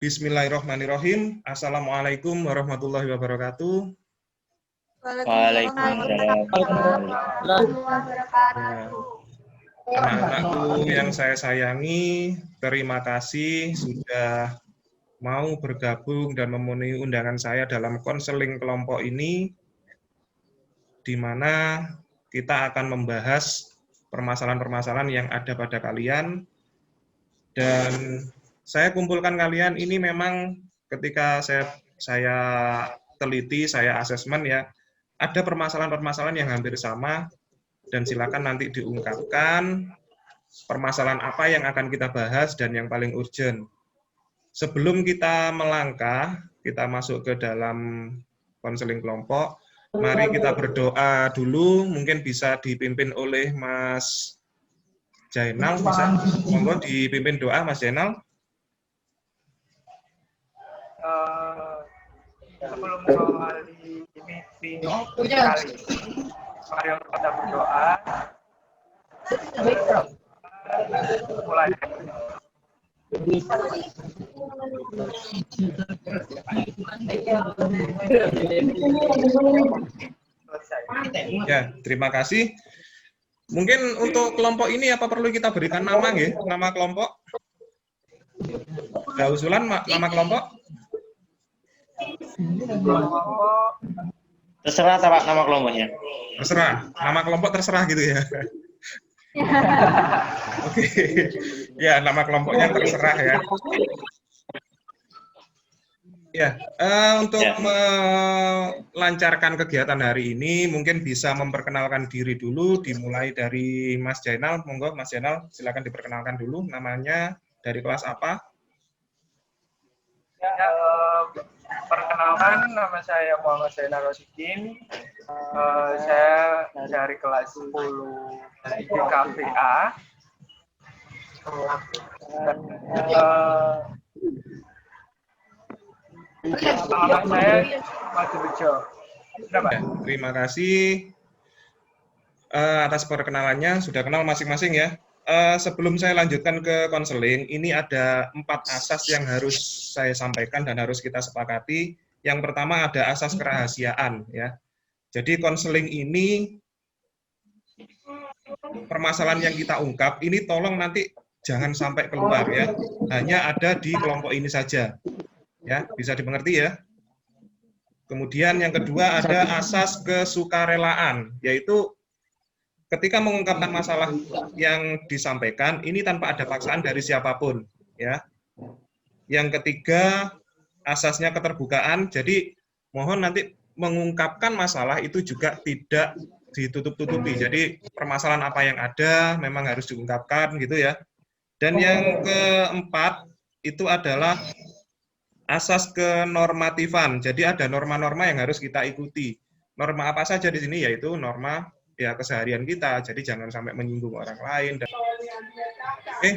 Bismillahirrahmanirrahim. Assalamualaikum warahmatullahi wabarakatuh. Waalaikumsalam warahmatullahi wabarakatuh. Anak-anakku yang saya sayangi, terima kasih sudah mau bergabung dan memenuhi undangan saya dalam konseling kelompok ini, di mana kita akan membahas permasalahan-permasalahan yang ada pada kalian. Dan saya kumpulkan kalian ini memang ketika saya teliti, saya asesmen ya, ada permasalahan-permasalahan yang hampir sama, dan silakan nanti diungkapkan permasalahan apa yang akan kita bahas dan yang paling urgent. Sebelum kita melangkah, kita masuk ke dalam konseling kelompok, mari kita berdoa dulu, mungkin bisa dipimpin oleh Mas Jainal, bisa? Monggo dipimpin doa, Mas Jainal. Sebelum mengawali meeting kali ini, mari kita berdoa. Mulai. Ya, terima kasih. Mungkin untuk kelompok ini apa perlu kita berikan nama nggih? Nama kelompok? Ada usulan nama kelompok? Terserah Pak nama kelompoknya. Terserah, nama kelompok terserah gitu ya. Oke, ya nama kelompoknya terserah ya. Ya, untuk melancarkan kegiatan hari ini, mungkin bisa memperkenalkan diri dulu, dimulai dari Mas Jainal. Monggo Mas Jainal, silakan diperkenalkan dulu, namanya, dari kelas apa? Ya, perkenalkan, nama saya Muhammad Zainal Rosidin. Saya dari kelas 10 di KVA. Nama saya Madurejo. Ya, terima kasih atas perkenalannya, sudah kenal masing-masing ya. Sebelum saya lanjutkan ke konseling, ini ada 4 asas yang harus saya sampaikan dan harus kita sepakati. Yang pertama ada asas kerahasiaan ya. Jadi konseling ini, permasalahan yang kita ungkap ini tolong nanti jangan sampai keluar ya. Hanya ada di kelompok ini saja. Ya, bisa dimengerti ya. Kemudian yang kedua ada asas kesukarelaan, yaitu ketika mengungkapkan masalah yang disampaikan ini tanpa ada paksaan dari siapapun ya. Yang ketiga asasnya keterbukaan, jadi mohon nanti mengungkapkan masalah itu juga tidak ditutup-tutupi. Jadi permasalahan apa yang ada memang harus diungkapkan gitu ya. Dan yang keempat itu adalah asas kenormatifan. Jadi ada norma-norma yang harus kita ikuti. Norma apa saja di sini, yaitu norma ya keseharian kita. Jadi jangan sampai menyinggung orang lain. Oke,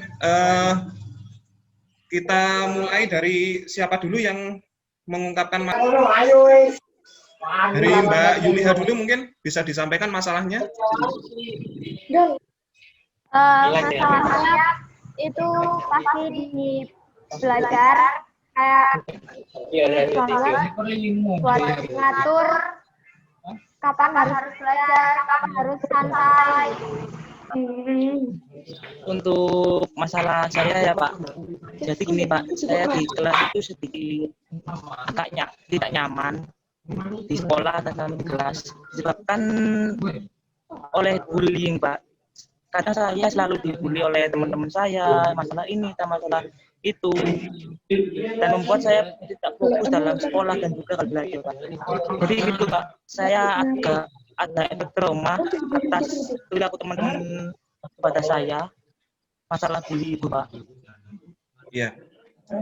kita mulai dari siapa dulu yang mengungkapkan masalah? Dari Mbak Yuliha dulu mungkin bisa disampaikan masalahnya. Masalahnya itu pasti di belajar kayak buat ngatur kapan harus belajar, kapan harus santai. Untuk masalah saya ya Pak, jadi gini Pak, saya di kelas itu sedikit agak tidak nyaman di sekolah dan di kelas, disebabkan oleh bullying Pak. Kadang saya selalu dibully oleh teman-teman saya, masalah ini, masalah itu, dan membuat saya tidak fokus dalam sekolah dan juga kalau belajar Pak. Jadi itu Pak, saya agak ada efek trauma atas perilaku teman-teman kepada saya, masalah bullying itu Pak. Iya,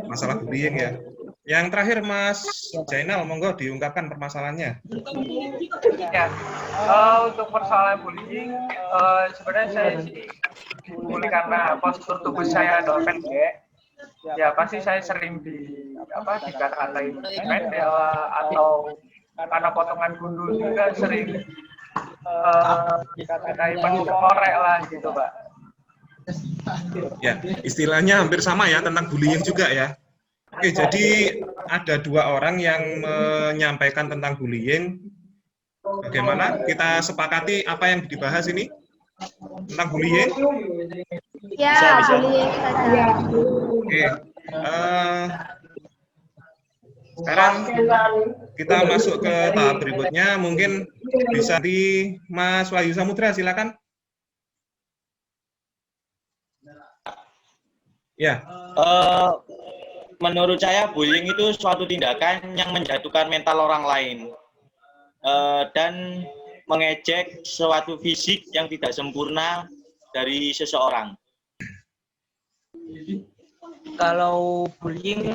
masalah bullying ya. Yang terakhir Mas Jainal, monggo diungkapkan permasalahannya. Ya, untuk persoalan bullying, sebenarnya saya sih bully karena postur tubuh saya adalah pendek. Ya pasti saya sering dikata-katain pendek atau karena potongan gundul juga sering dikata-katain korek lah gitu Pak. Ya, istilahnya hampir sama ya tentang bullying juga ya. Oke, jadi ada 2 orang yang menyampaikan tentang bullying. Bagaimana? Kita sepakati apa yang dibahas ini tentang bullying? Ya, Bisa. bullying saja. Oke. Sekarang kita masuk ke tahap berikutnya. Mungkin bisa di Mas Wahyu Samudra, silakan. Ya. Menurut saya bullying itu suatu tindakan yang menjatuhkan mental orang lain dan mengejek suatu fisik yang tidak sempurna dari seseorang. Kalau bullying,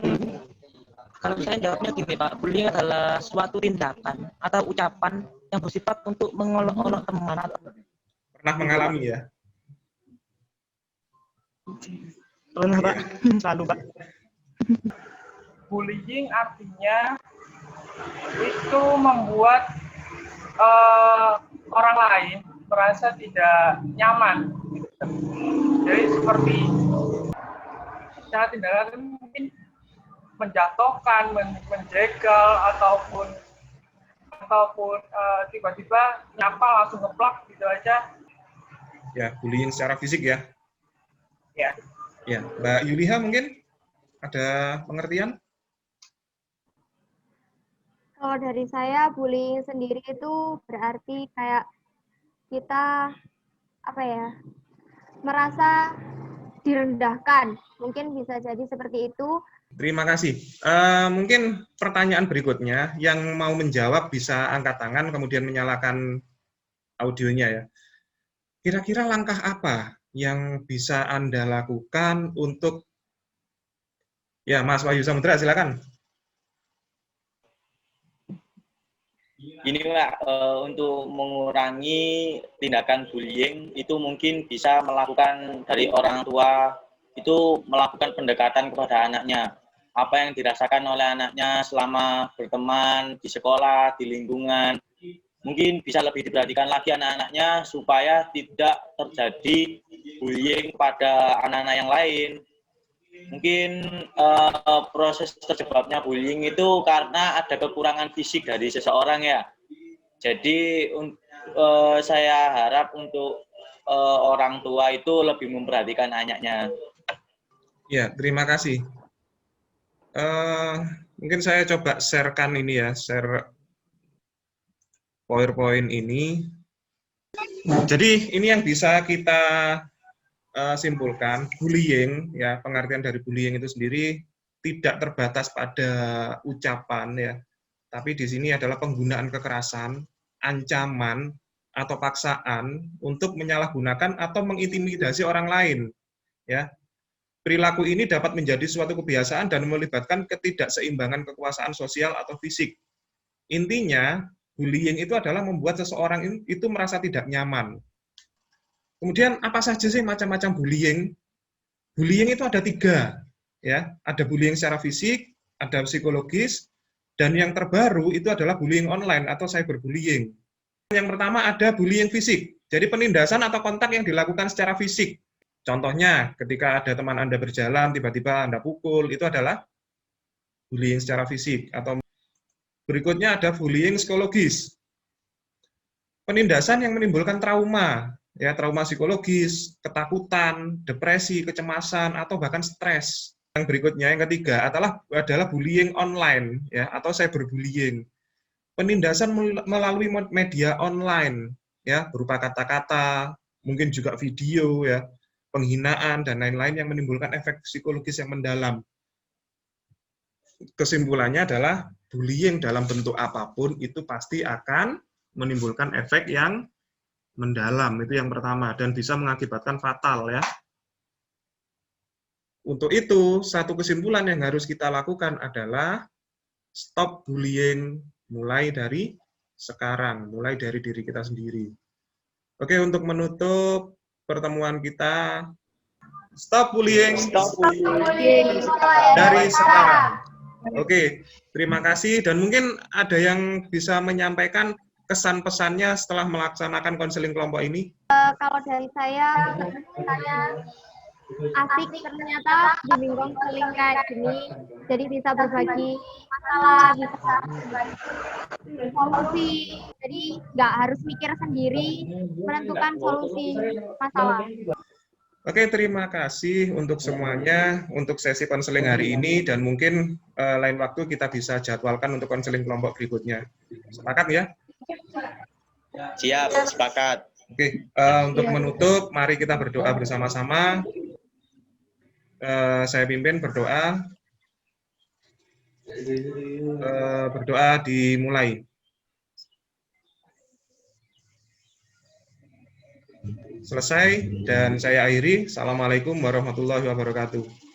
kalau saya jawabnya gini Pak, bullying adalah suatu tindakan atau ucapan yang bersifat untuk mengolok-olok teman atau Pernah mengalami ya? pernah Pak, selalu Pak. Bullying artinya itu membuat orang lain merasa tidak nyaman. Jadi seperti cara tindakan mungkin menjatuhkan, menjegal ataupun tiba-tiba nyapa langsung ngeplak gitu aja. Ya, bullying secara fisik ya. Ya. Ya, Mbak Yuliha mungkin ada pengertian? Kalau dari saya, bullying sendiri itu berarti kayak kita merasa direndahkan. Mungkin bisa jadi seperti itu. Terima kasih. Mungkin pertanyaan berikutnya yang mau menjawab bisa angkat tangan kemudian menyalakan audionya ya. Kira-kira langkah apa yang bisa Anda lakukan untuk ya Mas Wahyu Samudra silakan. Ini Pak, untuk mengurangi tindakan bullying itu mungkin bisa melakukan dari orang tua itu melakukan pendekatan kepada anaknya. Apa yang dirasakan oleh anaknya selama berteman di sekolah, di lingkungan, mungkin bisa lebih diperhatikan lagi anak-anaknya supaya tidak terjadi bullying pada anak-anak yang lain. Mungkin proses terjebaknya bullying itu karena ada kekurangan fisik dari seseorang ya. Jadi saya harap untuk orang tua itu lebih memperhatikan anaknya. Ya, terima kasih. Mungkin saya coba sharekan ini ya, share PowerPoint ini. Jadi ini yang bisa kita simpulkan, bullying ya, pengertian dari bullying itu sendiri tidak terbatas pada ucapan ya, tapi di sini adalah penggunaan kekerasan, ancaman atau paksaan untuk menyalahgunakan atau mengintimidasi orang lain ya. Perilaku ini dapat menjadi suatu kebiasaan dan melibatkan ketidakseimbangan kekuasaan sosial atau fisik. Intinya, bullying itu adalah membuat seseorang itu merasa tidak nyaman. Kemudian apa saja sih macam-macam bullying? Bullying itu ada 3, ya. Ada bullying secara fisik, ada psikologis, dan yang terbaru itu adalah bullying online atau cyberbullying. Yang pertama ada bullying fisik. Jadi penindasan atau kontak yang dilakukan secara fisik. Contohnya, ketika ada teman Anda berjalan, tiba-tiba Anda pukul, itu adalah bullying secara fisik. Atau berikutnya ada bullying psikologis. Penindasan yang menimbulkan trauma, ya trauma psikologis, ketakutan, depresi, kecemasan, atau bahkan stres. Yang berikutnya, yang ketiga, adalah bullying online, ya atau cyberbullying. Penindasan melalui media online, ya berupa kata-kata, mungkin juga video, ya penghinaan dan lain-lain yang menimbulkan efek psikologis yang mendalam. Kesimpulannya adalah bullying dalam bentuk apapun itu pasti akan menimbulkan efek yang mendalam, itu yang pertama, dan bisa mengakibatkan fatal ya. Untuk itu, satu kesimpulan yang harus kita lakukan adalah stop bullying mulai dari sekarang, mulai dari diri kita sendiri. Oke, untuk menutup pertemuan kita, stop bullying, dari sekarang. Oke, terima kasih, dan mungkin ada yang bisa menyampaikan kesan-pesannya setelah melaksanakan konseling kelompok ini? Kalau dari saya asik ternyata bimbing konseling kayak gini. Jadi bisa berbagi masalah, bisa berbagi solusi. Jadi nggak harus mikir sendiri menentukan solusi masalah. Oke, terima kasih untuk semuanya untuk sesi konseling hari ini dan mungkin lain waktu kita bisa jadwalkan untuk konseling kelompok berikutnya. Sepakat ya? Siap, sepakat. Oke, untuk menutup, mari kita berdoa bersama-sama. Saya pimpin berdoa. Berdoa dimulai. Selesai dan saya akhiri. Assalamualaikum warahmatullahi wabarakatuh.